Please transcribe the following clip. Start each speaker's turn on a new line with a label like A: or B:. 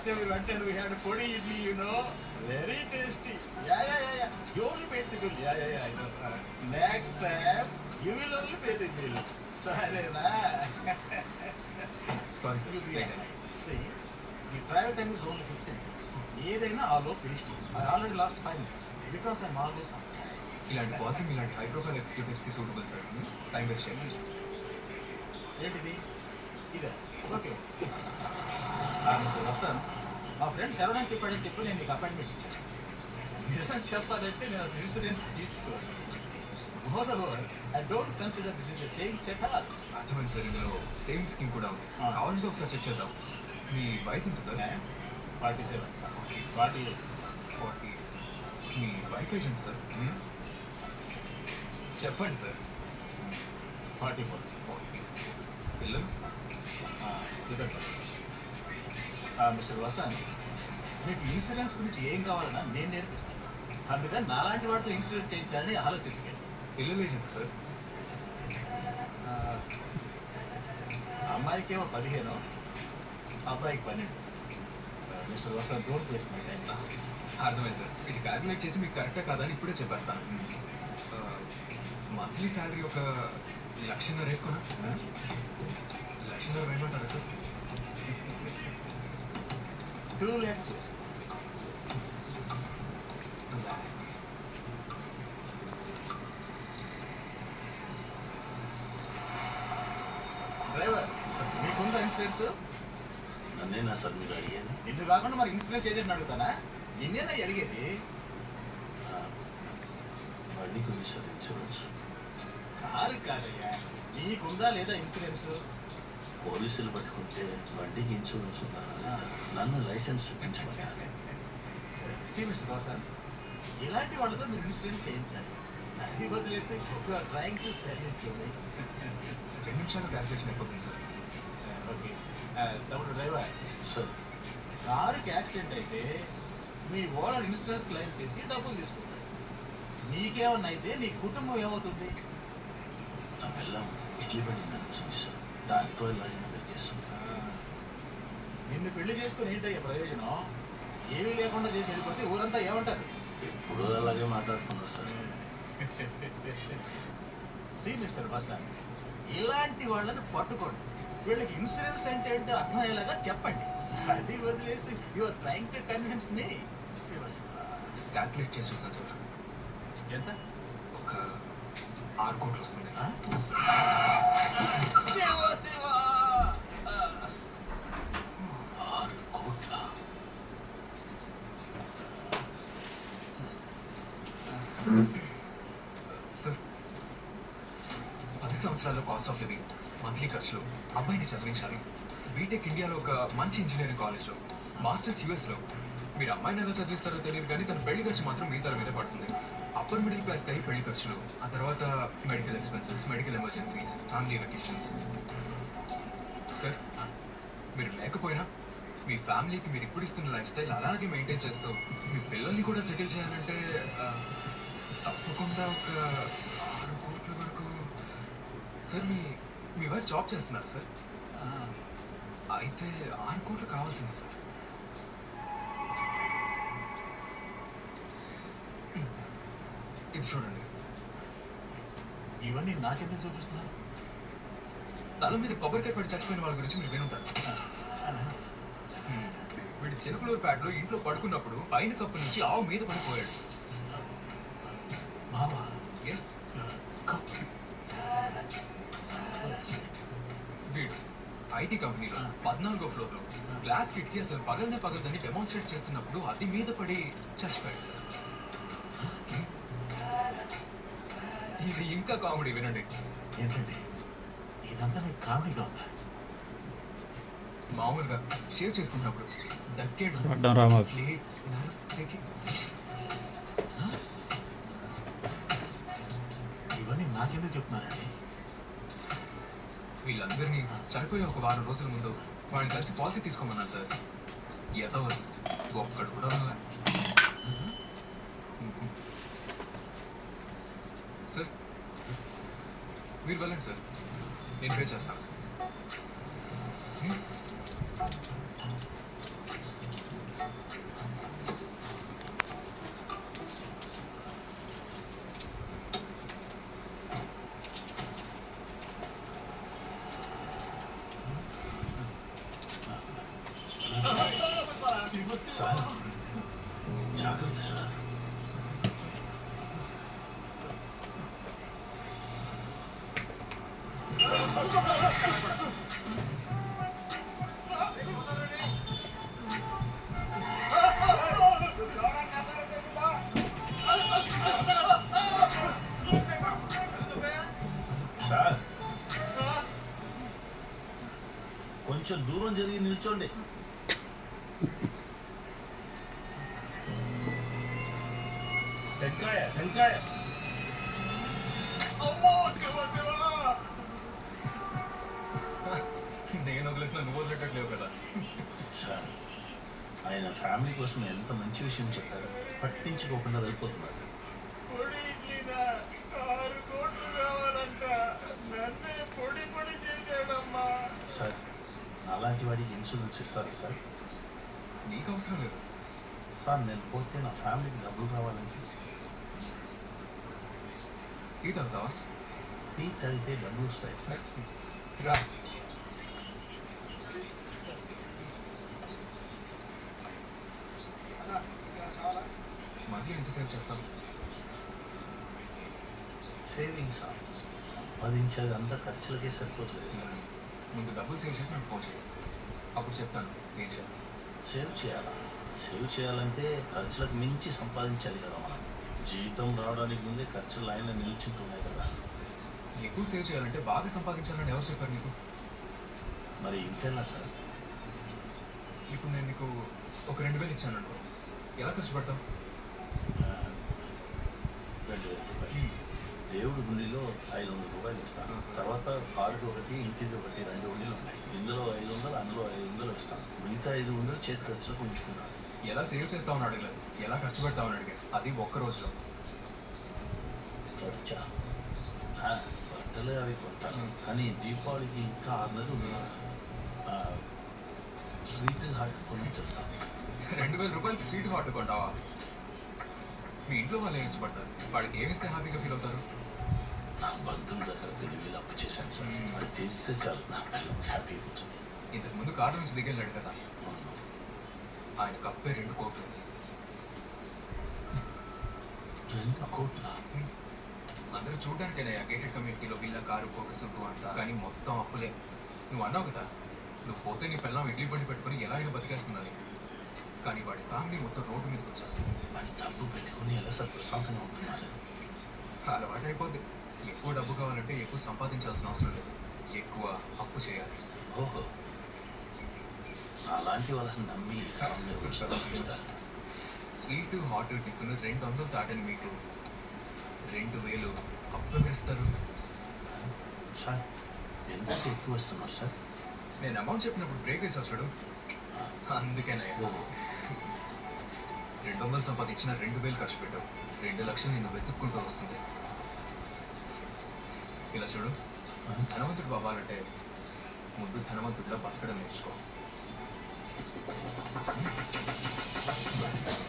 A: last time we went and we had podi idli, you know, very tasty. Yeah. You only paid the bill. Yeah. I know. Next time you will only pay the bill. Sorry, na.
B: Sorry, sir.
A: See, the travel time is only 15 minutes. ఏదైనా ఆ లోపు finish I already last 5 minutes because I'm always on time.
B: ఇలాంటి policy ఇలాంటి high profile ఎగ్జిక్యూటివ్స్కి suitable sir. Time waste చేయండి.
A: ఏంటిది ఇదే okay. Mister వసన్, మా ఫ్రెండ్ శరవణ్ చెప్పాడని చెప్పి నేను నీకు అపాయింట్మెంట్ ఇచ్చాను. నిజం చెప్పాలంటే నేను అసలు ఇన్సూరెన్స్ తీసుకోను. I don't consider this is the same set all.
B: అర్థమైంది సార్. ఇందులో సేమ్ స్కీమ్ కూడా ఉంది. కావాలంటే ఒకసారి చెక్ చేద్దాం. మీ వయసు ఎంత సార్?
A: 47.
B: 40. మీ వైఫ్ ఏజ్ ఎంత సార్? చెప్పండి సార్.
A: 44.
B: పిల్లలు?
A: మిస్టర్ వసన్, మీకు ఇన్సూరెన్స్ గురించి ఏం కావాలన్నా నేను నేర్పిస్తాను. అందుకని నాలాంటి వాటితో ఇన్సూరెన్స్ చేయించాలని ఆలోచించండి.
B: పిల్లలు ఏజ్ ఎంత సార్?
A: అమ్మాయికేమో 15, అబ్బాయికి 12. Mister వసన్, don't waste my time.
B: అర్థమైంది సార్. ఇది క్యాల్కులేట్ చేసి మీకు కరెక్టా కాదని ఇప్పుడే చెప్పేస్తాను. మంత్లీ శాలరీ ఒక 1,00,000 వేసుకున్నా? 1,00,000 వేయమంటారా సార్?
A: 2 lakhs వేసుకో.
B: 2 lakhs.
A: డ్రైవర్, మీకుందా ఇన్సూరెన్స్?
C: నన్నేనా సార్ మీరు అడిగేది?
A: నిన్ను కాకుండా మరి ఇన్సూరెన్స్ ఏజెంట్ అడుగుతానా? నిన్నేనా అడిగేది?
C: బండికి ఉంది సార్ ఇన్సూరెన్స్.
A: కారు కాదయ్యా, నీకుందా లేదా ఇన్సూరెన్స్?
C: పోలీసులు పట్టుకుంటే బండికి ఇన్సూరెన్స్ ఉందా నన్ను లైసెన్స్ చూపించమంటారు.
A: మిస్టర్ రోషన్, ఇలాంటి వాళ్ళతో మీరు ఇన్సూరెన్స్ చేయించాలి. అది వదిలేసి ట్రైంగ్ టు సెల్ ఇట్.
B: 2 నిమిషాలు క్యాల్కులేషన్ అయిపోతుంది సార్.
A: ఓకే. తమ్ముడు డ్రైవర్
C: సార్,
A: కారుకి యాక్సిడెంట్ అయితే మీ ఓనర్ ఇన్సూరెన్స్ క్లెయిమ్ చేసి డబ్బులు తీసుకుంటాడు. నీకేమన్నా అయితే నీ కుటుంబం ఏమవుతుంది?
C: నా పిల్లం ఇడ్లీ బండి నడుపుతుంది సార్. దాంతో ఇలా వెలిగేస్తుంది.
A: నిన్ను పెళ్లి చేసుకుని ఏంటయ్యా ప్రయోజనం? ఏమీ లేకుండా చేసి వెళ్ళిపోతే ఊరంతా ఏమంటారు?
C: ఎప్పుడూ అలాగే మాట్లాడుతున్నారు సార్.
A: మిస్టర్ వసన్, ఇలాంటి వాళ్ళని పట్టుకోండి. వీళ్ళకి ఇన్సూరెన్స్ అంటే ఏంటో అర్థమయ్యేలాగా చెప్పండి. అది వదిలేసి your trying to convince me.
B: Calculate చేసి చూసాను సార్.
A: ఎంత?
B: ఒక 6 కోట్లు వస్తుంది.
A: శివ
C: 6 కోట్ల?
B: సార్, 10 సంవత్సరాల్లో కాస్ట్ ఆఫ్ లివింగ్, మంత్లీ ఖర్చులు, అబ్బాయిని చదివించాలి, బీటెక్ ఇండియాలో ఒక మంచి ఇంజనీరింగ్ కాలేజ్లో, మాస్టర్స్ యూఎస్లో. మీరు అమ్మాయిని ఎలా చదివిస్తారో తెలియదు కానీ తన పెళ్లి ఖర్చు మాత్రం మీ తల మీద పడుతుంది. అప్పర్ మిడిల్ క్లాస్ అయ్యి పెళ్లి ఖర్చులు, ఆ తర్వాత medical expenses, medical emergencies, family vacations. Sir, మీరు లేకపోయినా మీ ఫ్యామిలీకి మీరు ఇప్పుడు ఇస్తున్న లైఫ్ స్టైల్ అలాగే మెయింటైన్ చేస్తూ మీ పిల్లల్ని కూడా సెటిల్ చేయాలంటే తప్పకుండా ఒక 6 కోట్ల వరకు. సార్, మీ వైఫ్ జాబ్ చేస్తున్నారు సార్? అయితే 6 కోట్లు కావాల్సింది సార్. ఇది చూడండి.
A: ఇవన్నీ నాకెందుకు చూపిస్తున్నారు?
B: తల మీద కొబ్బరికాయ పడి చచ్చిపోయిన వాళ్ళ గురించి మీరు వినుంటారు. వీడి చెరుకులూరు ప్యాడ్లో ఇంట్లో పడుకున్నప్పుడు పైన కప్పు నుంచి ఆవు మీద పడిపోయాడు. ఎస్, వీడు ఐటీ కంపెనీలో 14వ ఫ్లోర్లో గ్లాస్ కిటికీ అసలు పగలదని డెమాన్స్ట్రేట్ చేస్తున్నప్పుడు అది మీద పడి చచ్చిపోయాడు సార్. ఇది ఇంకా కామెడీ వినండి.
A: ఏంటండి ఇదంతా మీకు కామెడీగా ఉందా?
B: మామూలుగా షేర్ చేసుకున్నప్పుడు దక్కేడు
A: ఇవన్నీ నాకెందుకు చెప్తున్నారండి?
B: వీళ్ళందరినీ చనిపోయి ఒక 1 వారం రోజుల ముందు వాళ్ళని కలిసి పాలసీ తీసుకోమన్నారు సార్. ఎంతవరకు ఒక్కడు కూడా ఉన్నా సార్. మీరు వెళ్ళండి సార్, నేను పే చేస్తాను.
C: సార్ జాగ్రత్త సార్. సార్ కొంచెం దూరం జరిగి నిల్చోండి. టెంకాయ టెంకాయ.
B: నేను వదిలేసిన నువ్వు వదిలేటట్లేవు కదా.
C: సార్ ఆయన ఫ్యామిలీ కోసం ఎంత మంచి విషయం చెప్పారు. పట్టించుకోకుండా వెళ్ళిపోతున్నారు.
A: పొడి ఇడ్లీనా 6 కోట్లు కావాలంట. నన్నే పొడి పొడి చేశాడమ్మా.
C: సార్ అలాంటి వాడికి ఇన్సూరెన్స్ ఇస్తారు సార్.
B: నీకు అవసరం లేదు.
C: సార్ నేను పోతే నా ఫ్యామిలీకి డబ్బులు కావాలంటే
B: టీ తాగుతావా?
C: టీ తాగితే డబ్బులు వస్తాయి సార్.
B: రా. మళ్ళీ ఎంత సేవ్ చేస్తావు?
C: సేవింగ్స్ సంపాదించేది అంతా ఖర్చులకే సరిపోతుంది సార్.
B: ముందు డబ్బులు సేవ్ చేసి నాకు ఫోన్ చేయి, అప్పుడు చెప్తాను ఏం చేయాలి.
C: సేవ్ చేయాలా? సేవ్ చేయాలంటే ఖర్చులకు మించి సంపాదించాలి కదా మనం. జీతం రావడానికి ముందే ఖర్చులు లైన్లో నిల్చుంటున్నాయి కదా.
B: ఎక్కువ సేవ్ చేయాలంటే బాగా సంపాదించాలని ఎవరు చెప్పారు నీకు?
C: మరి ఇంకెలా సార్?
B: ఇప్పుడు నేను నీకు ఒక 2,000 ఇచ్చాను అనుకో, ఎలా ఖర్చు పెడతావు?
C: 2,000 రూపాయలు. దేవుడి గుండిలో 500 రూపాయలు ఇస్తాను. తర్వాత కారుకి ఒకటి, ఇంటికి ఒకటి, 2 ఉండిలు ఉన్నాయి. ఇందులో 500, అందులో 500 ఇస్తాను. మిగతా 500 చేతి ఖర్చులకు ఉంచుకున్నాను.
B: ఎలా సేవ్ చేస్తావని అడగలేదు, ఎలా ఖర్చు పెడతావని అడిగాను. అది ఒక్క రోజులో.
C: ఖర్చా బట్టలు అవి కొంటాను, కానీ దీపావళికి ఇంకా 6 నెలలు ఉంది. స్వీట్ హార్ట్ కొని చెప్తాను.
B: 2,000 రూపాయలకి స్వీట్ హాట్ కొంటావా? మీ ఇంట్లో వాళ్ళు ఏమి ఇష్టపడతారు? వాడికి ఏమిస్తే హ్యాపీగా ఫీల్ అవుతారు?
C: నా బంధువుల దగ్గర 10,000 అప్పు చేశాను సార్. అది తీస్తే చాలు, నా పిల్లలు హ్యాపీ అవుతుంది.
B: ఇంతకు ముందు కారు నుంచి దిగెళ్ళాడు కదా,
C: అవును.
B: ఆయన కప్పే 2 కోట్లు ఉంది.
C: 2 కోట్ల?
B: అందరూ చూడడానికైనా గేటెడ్ కమ్యూనిటీలో విల్ల, కారు, కోటు, సుట్టు అంతా, కానీ మొత్తం అప్పులే. నువ్వు అన్నావు కదా, నువ్వు పోతే నీ పిల్లం ఇడ్లీ బండి పెట్టుకుని ఎలా అయినా బతికేస్తున్నది. కానీ వాడి ఫ్యామిలీ మొత్తం రోడ్డు మీదకి వచ్చేస్తుంది.
C: అని డబ్బు పెట్టుకుని ఎలా సార్ ప్రశాంతంగా ఉంటున్నారు?
B: అలవాటు అయిపోద్ది. ఎక్కువ డబ్బు కావాలంటే ఎక్కువ సంపాదించాల్సిన అవసరం లేదు, ఎక్కువ అప్పు చేయాలి.
C: ఓహో, అలాంటి వాళ్ళని నమ్మి ఈ కాలంలో ఎవరు చదివిస్తారు?
B: స్వీట్ హాట్ టిఫిన్ 200 దాటని మీకు 2,000 అప్పు వేస్తారు.
C: సార్ ఎందుకు ఎక్కువ వస్తున్నారు సార్?
B: నేను అమౌంట్ చెప్పినప్పుడు బ్రేక్ వేసావు చూడు, అందుకేనయ్యా.
C: ఓహో,
B: 200 సంపాదించిన 2,000 ఖర్చు పెట్టావు. 2 లక్షలు నిన్ను వెతుక్కుంటూ వస్తుంది. ఇలా చూడు, ధనవంతుడు అవ్వాలంటే ముందు ధనవంతుడిలో బతకడం నేర్చుకో.